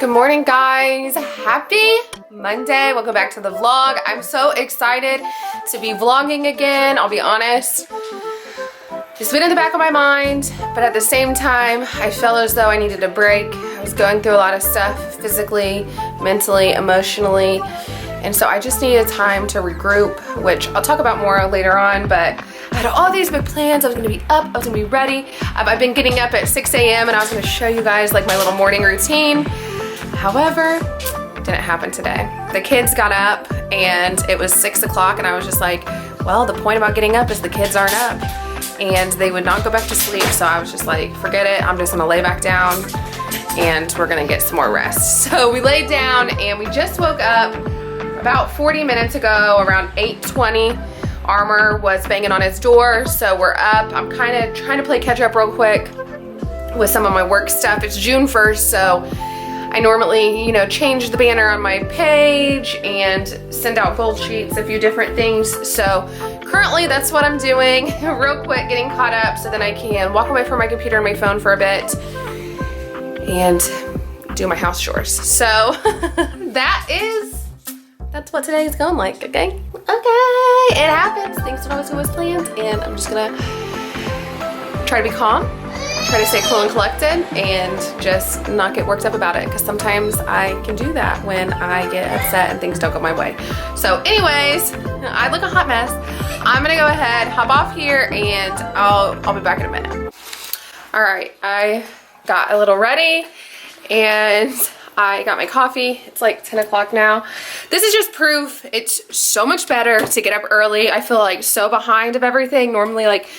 Good morning, guys. Happy Monday. Welcome back to the vlog. I'm so excited to be vlogging again. I'll be honest, it's been in the back of my mind, but at the same time, I felt as though I needed a break. I was going through a lot of stuff physically, mentally, emotionally, and so I just needed time to regroup, which I'll talk about more later on, but I had all these big plans. I was gonna be up, I was gonna be ready. I've been getting up at 6 a.m. and I was gonna show you guys like my little morning routine. However, didn't happen today. The kids got up and it was 6 o'clock and I was just like, well, the point about getting up is the kids aren't up and they would not go back to sleep. So I was just like, forget it. I'm just gonna lay back down and we're gonna get some more rest. So we laid down and we just woke up about 40 minutes ago, around 8:20. Armor was banging on his door, so we're up. I'm kind of trying to play catch up real quick with some of my work stuff. It's June 1st, so I normally, you know, change the banner on my page and send out gold sheets, a few different things. So currently that's what I'm doing, real quick, getting caught up so then I can walk away from my computer and my phone for a bit and do my house chores. So that's what today is going like, okay? Okay, it happens. Things don't always go as planned, and I'm just gonna try to be calm, try to stay cool and collected, and just not get worked up about it, because sometimes I can do that when I get upset and things don't go my way. So anyways, I look a hot mess. I'm gonna go ahead, hop off here, and I'll be back in a minute. All right, I got a little ready, and I got my coffee. It's like 10 o'clock now. This is just proof it's so much better to get up early. I feel like so behind of everything. Normally, like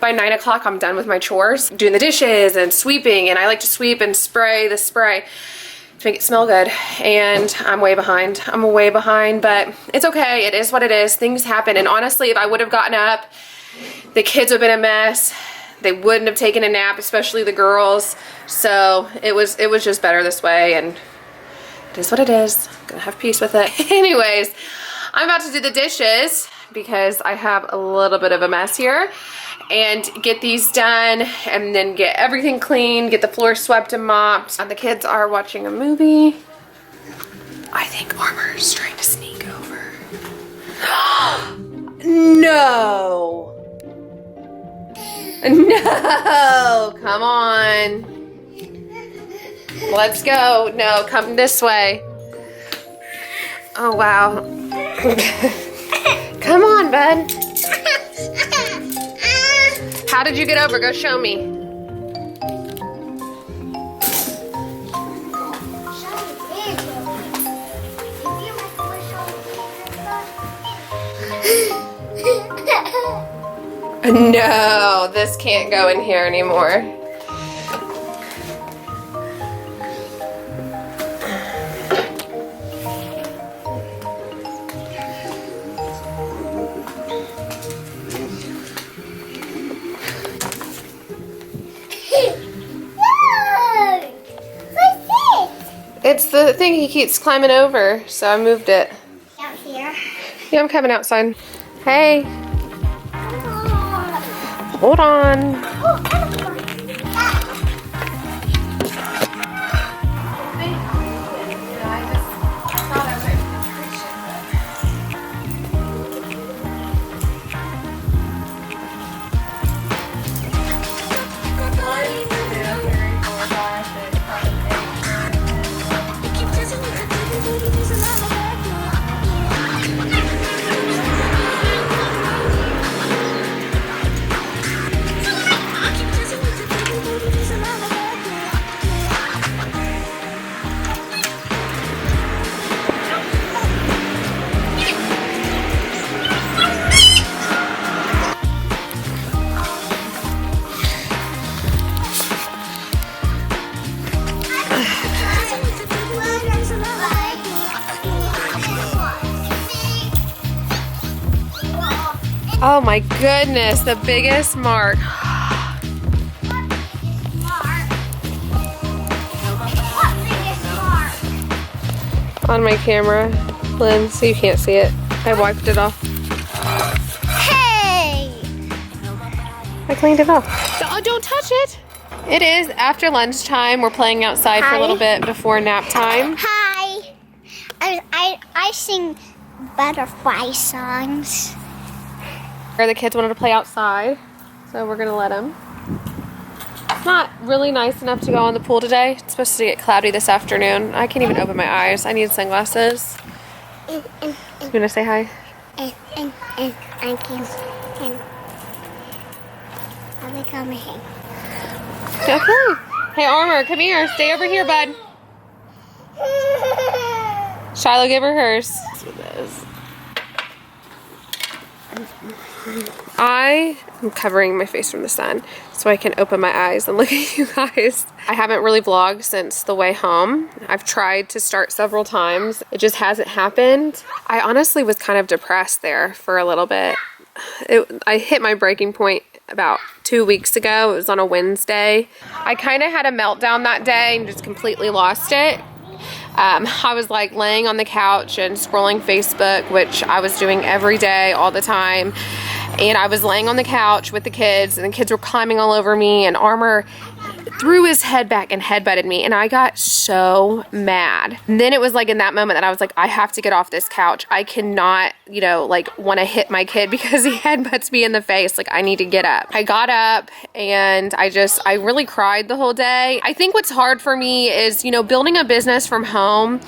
by 9 o'clock, I'm done with my chores, doing the dishes and sweeping, and I like to sweep and spray the spray to make it smell good, and I'm way behind. I'm way behind, but it's okay. It is what it is. Things happen, and honestly, if I would have gotten up, the kids would have been a mess. They wouldn't have taken a nap, especially the girls. So it was just better this way, and it is what it is. I'm gonna have peace with it. Anyways, I'm about to do the dishes because I have a little bit of a mess here, and get these done and then get everything clean, get the floor swept and mopped. And the kids are watching a movie. I think Armor's trying to sneak over. No. No, come on. Let's go. No, come this way. Oh, wow. Come on, bud. How did you get over? Go show me. No, this can't go in here anymore. It's the thing he keeps climbing over, so I moved it. Out here. Yeah, I'm coming outside. Hey. Hold on. Oh my goodness, the biggest mark. On my camera lens, so you can't see it. I wiped it off. Hey! I cleaned it off. Oh, don't touch it. It is after lunchtime. We're playing outside for a little bit before nap time. Hi. I sing butterfly songs. The kids wanted to play outside, so we're gonna let them. It's not really nice enough to go in the pool today. It's supposed to get cloudy this afternoon. I can't even open my eyes. I need sunglasses. You wanna say hi? And I can. I'll be coming. Okay. Hey, Armor, come here. Stay over here, bud. Shiloh, give her hers. That's what it is. I am covering my face from the sun so I can open my eyes and look at you guys. I haven't really vlogged since the way home. I've tried to start several times. It just hasn't happened. I honestly was kind of depressed there for a little bit. I hit my breaking point about 2 weeks ago. It was on a Wednesday. I kind of had a meltdown that day and just completely lost it. I was like laying on the couch and scrolling Facebook, which I was doing every day, all the time. And I was laying on the couch with the kids, and the kids were climbing all over me, and Armor threw his head back and headbutted me, and I got so mad. And then it was like in that moment that I was like, I have to get off this couch. I cannot, like want to hit my kid because he headbutts me in the face. Like, I need to get up. I got up and I really cried the whole day. I think what's hard for me is, building a business from home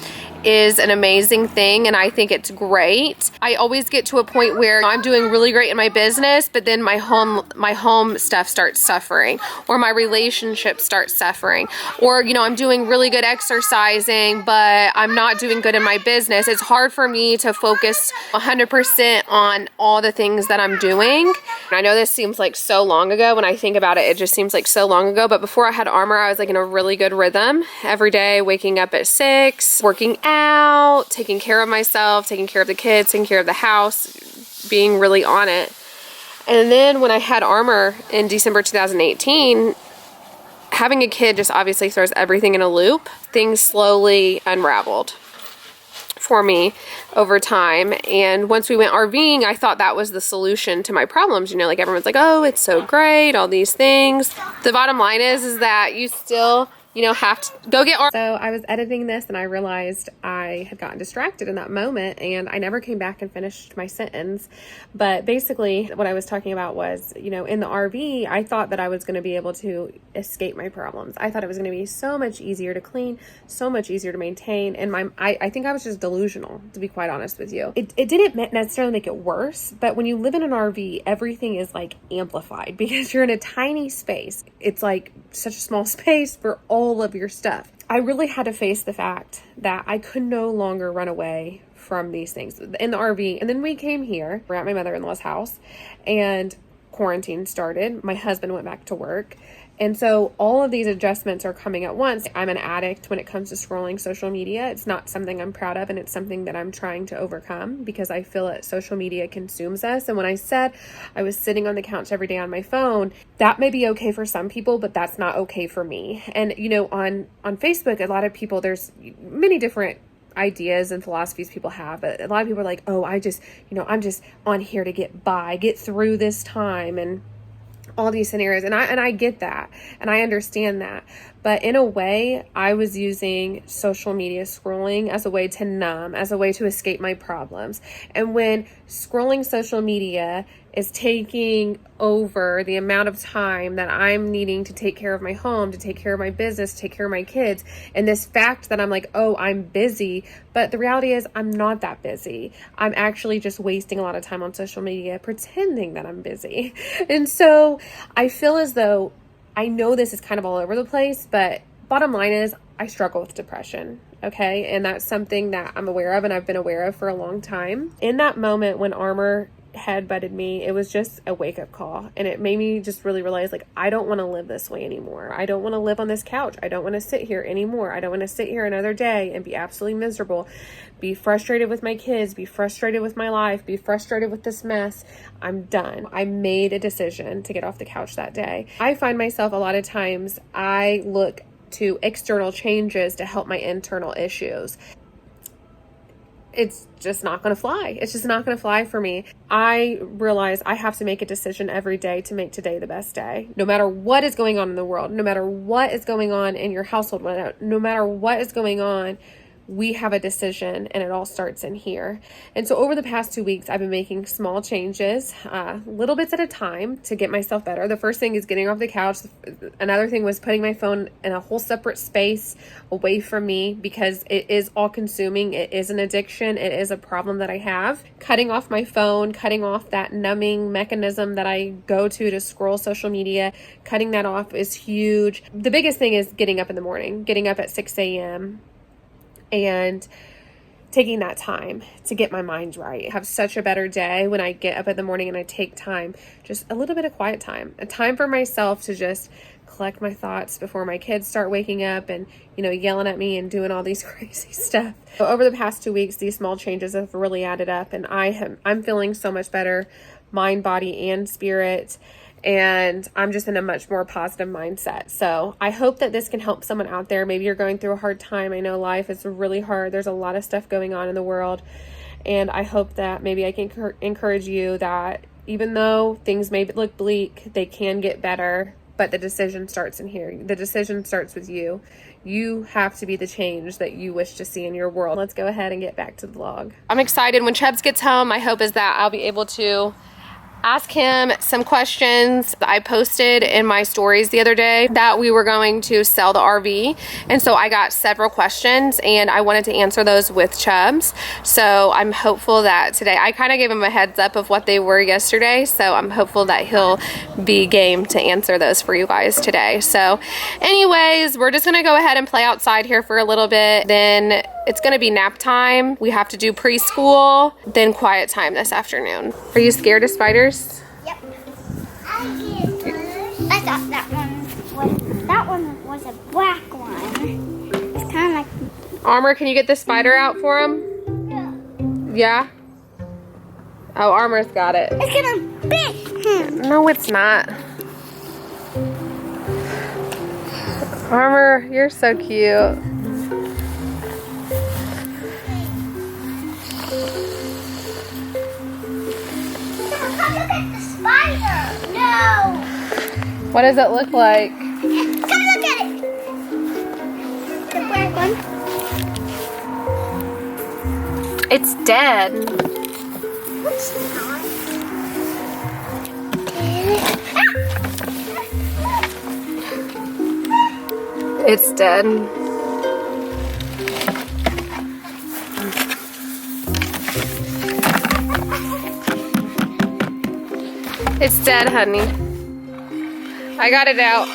is an amazing thing, and I think it's great. I always get to a point where I'm doing really great in my business, but then my home stuff starts suffering, or my relationship starts suffering, or I'm doing really good exercising, but I'm not doing good in my business. It's hard for me to focus 100% on all the things that I'm doing. And I know this seems like so long ago. When I think about it, it just seems like so long ago. But before I had Armor, I was like in a really good rhythm every day, waking up at 6, working out, taking care of myself, taking care of the kids, taking care of the house, being really on it. And then when I had Armor in December 2018, having a kid just obviously throws everything in a loop. Things slowly unraveled for me over time. And once we went RVing, I thought that was the solution to my problems. Like everyone's like, oh, it's so great, all these things. The bottom line is that you still have to go get. So I was editing this and I realized I had gotten distracted in that moment, and I never came back and finished my sentence. But basically what I was talking about was, in the RV, I thought that I was going to be able to escape my problems. I thought it was going to be so much easier to clean, so much easier to maintain. And I think I was just delusional, to be quite honest with you. It didn't necessarily make it worse, but when you live in an RV, everything is like amplified because you're in a tiny space. It's like such a small space for all of your stuff. I really had to face the fact that I could no longer run away from these things in the RV. And then we came here. We're at my mother-in-law's house, and quarantine started. My husband went back to work. And so all of these adjustments are coming at once. I'm an addict when it comes to scrolling social media. It's not something I'm proud of, and it's something that I'm trying to overcome because I feel that social media consumes us. And when I said I was sitting on the couch every day on my phone, that may be okay for some people, but that's not okay for me. And, on Facebook, a lot of people, there's many different ideas and philosophies people have, but a lot of people are like, oh, I'm just on here to get through this time, and all these scenarios. And I get that, and I understand that. But in a way, I was using social media scrolling as a way to numb, as a way to escape my problems. And when scrolling social media is taking over the amount of time that I'm needing to take care of my home, to take care of my business, to take care of my kids, and this fact that I'm like, oh, I'm busy, but the reality is I'm not that busy. I'm actually just wasting a lot of time on social media pretending that I'm busy. And so I feel as though, I know this is kind of all over the place, but bottom line is I struggle with depression. Okay. And that's something that I'm aware of, and I've been aware of for a long time. In that moment when Armor headbutted me, it was just a wake-up call, and it made me just really realize, like, I don't want to live this way anymore. I don't want to live on this couch. I don't want to sit here anymore. I don't want to sit here another day and be absolutely miserable, be frustrated with my kids, be frustrated with my life, be frustrated with this mess. I'm done. I made a decision to get off the couch that day. I find myself a lot of times, I look to external changes to help my internal issues. it's just not going to fly. It's just not going to fly for me. I realize I have to make a decision every day to make today the best day. No matter what is going on in the world, no matter what is going on in your household, no matter what is going on, we have a decision, and it all starts in here. And so over the past 2 weeks, I've been making small changes, little bits at a time, to get myself better. The first thing is getting off the couch. Another thing was putting my phone in a whole separate space away from me, because it is all consuming. It is an addiction. It is a problem that I have. Cutting off my phone, cutting off that numbing mechanism that I go to scroll social media, cutting that off is huge. The biggest thing is getting up in the morning, getting up at 6 a.m., and taking that time to get my mind right. I have such a better day when I get up in the morning and I take time, just a little bit of quiet time, a time for myself to just collect my thoughts before my kids start waking up and, yelling at me and doing all these crazy stuff. So over the past 2 weeks, these small changes have really added up, and I'm feeling so much better, mind, body, and spirit. And I'm just in a much more positive mindset. So I hope that this can help someone out there. Maybe you're going through a hard time. I know life is really hard. There's a lot of stuff going on in the world. And I hope that maybe I can encourage you that even though things may look bleak, they can get better. But the decision starts in here. The decision starts with you. You have to be the change that you wish to see in your world. Let's go ahead and get back to the vlog. I'm excited. When Chubbs gets home, my hope is that I'll be able to ask him some questions. I posted in my stories the other day that we were going to sell the RV, and so I got several questions and I wanted to answer those with Chubbs. So I'm hopeful that today, I kind of gave him a heads up of what they were yesterday, so I'm hopeful that he'll be game to answer those for you guys today. So anyways, we're just gonna go ahead and play outside here for a little bit, then it's gonna be nap time. We have to do preschool, then quiet time this afternoon. Are you scared of spiders? Yep. I thought that one was a black one. It's kind of like... Armor, can you get the spider out for him? Yeah? Oh, Armor's got it. It's gonna bit him. No, it's not. Armor, you're so cute. Look at the spider. No. What does it look like? Come look at it. The black one. It's dead. What's not? It's dead. It's dead, honey. I got it out.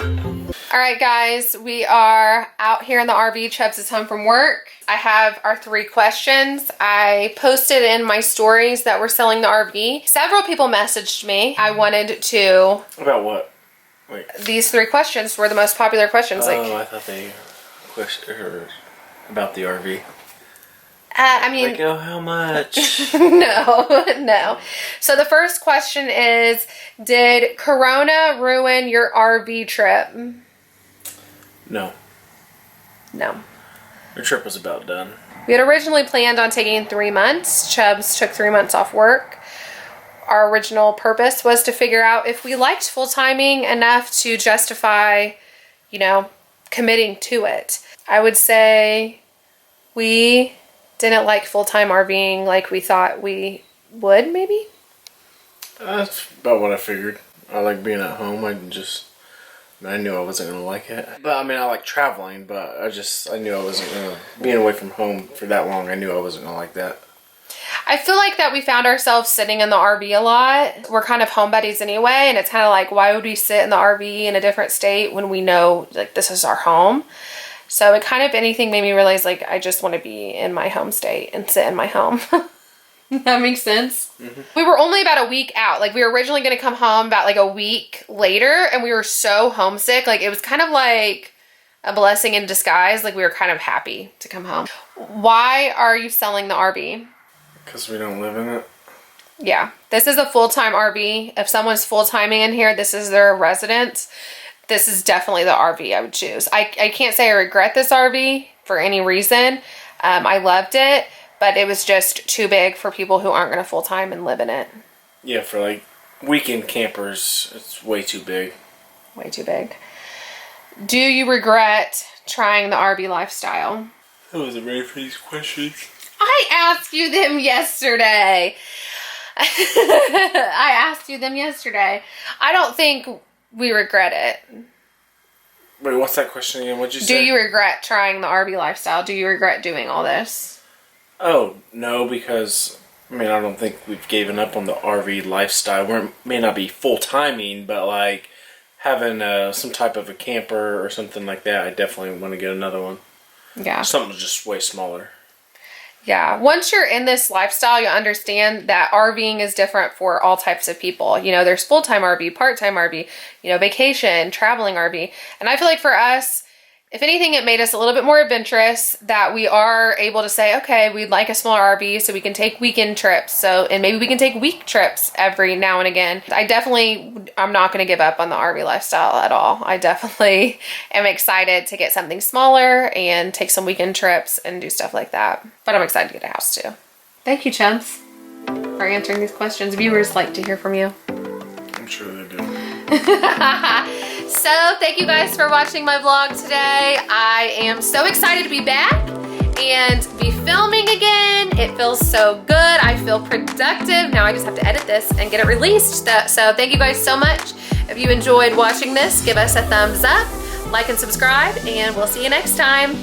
All right, guys, we are out here in the RV. Chubbs is home from work. I have our 3 questions. I posted in my stories that we're selling the RV. Several people messaged me. I wanted to... About what? Wait. These 3 questions were the most popular questions. Oh, I thought they questioned about the RV. I mean... Like, oh, how much? No. So the first question is, did Corona ruin your RV trip? No. No. Your trip was about done. We had originally planned on taking 3 months. Chubbs took 3 months off work. Our original purpose was to figure out if we liked full-timing enough to justify, committing to it. I would say we didn't like full-time RVing like we thought we would, maybe? That's about what I figured. I like being at home. I knew I wasn't going to like it. But I mean, I like traveling, but I knew I wasn't going to, being away from home for that long, I knew I wasn't going to like that. I feel like that we found ourselves sitting in the RV a lot. We're kind of home buddies anyway, and it's kind of like, why would we sit in the RV in a different state when we know, like, this is our home? So it kind of, anything, made me realize, like, I just want to be in my home state and sit in my home. That makes sense. Mm-hmm. We were only about a week out. Like, we were originally going to come home about like a week later, and we were so homesick. Like, it was kind of like a blessing in disguise. Like, we were kind of happy to come home. Why are you selling the RV? Because we don't live in it. Yeah. This is a full-time RV. If someone's full-timing in here, this is their residence. This is definitely the RV I would choose. I can't say I regret this RV for any reason. I loved it, but it was just too big for people who aren't going to full-time and live in it. Yeah, for like weekend campers, it's way too big. Way too big. Do you regret trying the RV lifestyle? I wasn't ready for these questions. I asked you them yesterday. I asked you them yesterday. I don't think we regret it. Wait, what's that question again? What'd you say? Do you regret trying the RV lifestyle? Do you regret doing all this? Oh, no, because, I mean, I don't think we've given up on the RV lifestyle. We may not be full-timing, but, like, having some type of a camper or something like that, I definitely want to get another one. Yeah. Something just way smaller. Yeah. Once you're in this lifestyle, you understand that RVing is different for all types of people. You know, there's full-time RV, part-time RV, you know, vacation, traveling RV. And I feel like for us, if anything, it made us a little bit more adventurous, that we are able to say, okay, we'd like a smaller RV so we can take weekend trips. And maybe we can take week trips every now and again. I'm not going to give up on the RV lifestyle at all. I definitely am excited to get something smaller and take some weekend trips and do stuff like that. But I'm excited to get a house too. Thank you, Chumps, for answering these questions. Viewers like to hear from you. I'm sure they do. So thank you guys for watching my vlog today. I am so excited to be back and be filming again. It feels so good. I feel productive. Now I just have to edit this and get it released. So thank you guys so much. If you enjoyed watching this, give us a thumbs up, like and subscribe, and we'll see you next time.